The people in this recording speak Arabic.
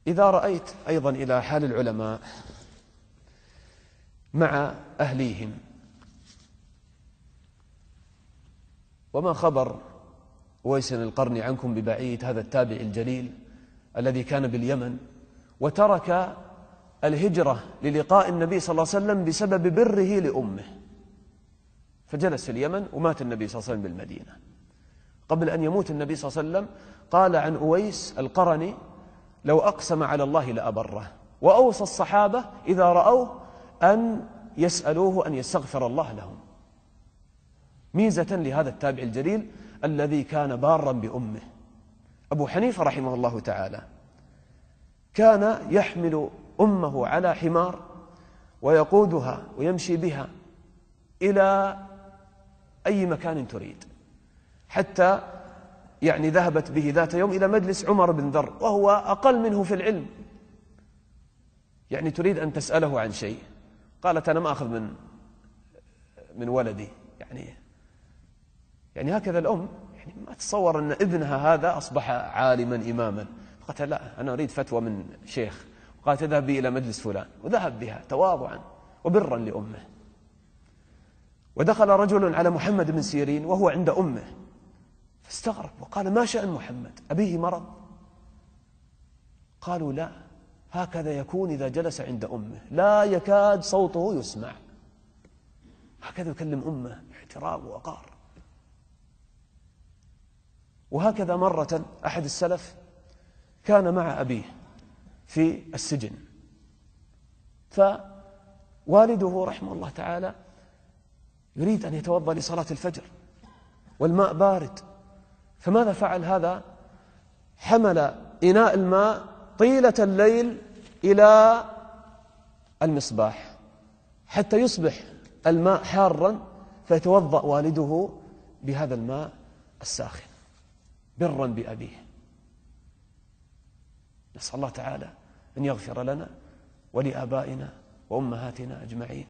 إذا رأيت أيضا إلى حال العلماء مع أهليهم، وما خبر أويس القرني عنكم ببعيد، هذا التابع الجليل الذي كان باليمن وترك الهجرة للقاء النبي صلى الله عليه وسلم بسبب بره لأمه، فجلس في اليمن ومات النبي صلى الله عليه وسلم بالمدينة. قبل أن يموت النبي صلى الله عليه وسلم قال عن أويس القرني: لو أقسم على الله لأبره. وأوصى الصحابة إذا رأوه أن يسألوه أن يستغفر الله لهم، ميزة لهذا التابع الجليل الذي كان بارا بأمه. أبو حنيفة رحمه الله تعالى كان يحمل أمه على حمار ويقودها ويمشي بها إلى أي مكان تريد، حتى ذهبت به ذات يوم إلى مجلس عمر بن ذر وهو أقل منه في العلم، تريد أن تسأله عن شيء، قالت: أنا ما أخذ من ولدي. هكذا الأم ما تتصور أن ابنها هذا أصبح عالما إماما، قالت: لا، أنا أريد فتوى من شيخ. قالت: اذهب بي إلى مجلس فلان، وذهب بها تواضعا وبرا لأمه. ودخل رجل على محمد بن سيرين وهو عند أمه فاستغرب وقال: ما شأن محمد؟ أبيه مرض؟ قالوا: لا، هكذا يكون إذا جلس عند أمه، لا يكاد صوته يسمع، هكذا يكلم أمه باحترام ووقار. وهكذا مرة أحد السلف كان مع أبيه في السجن، فوالده رحمه الله تعالى يريد أن يتوضأ لصلاة الفجر والماء بارد، فماذا فعل هذا؟ حمل إناء الماء طيلة الليل إلى المصباح حتى يصبح الماء حارا، فيتوضأ والده بهذا الماء الساخن برا بأبيه. نسأل الله تعالى أن يغفر لنا ولآبائنا وأمهاتنا أجمعين.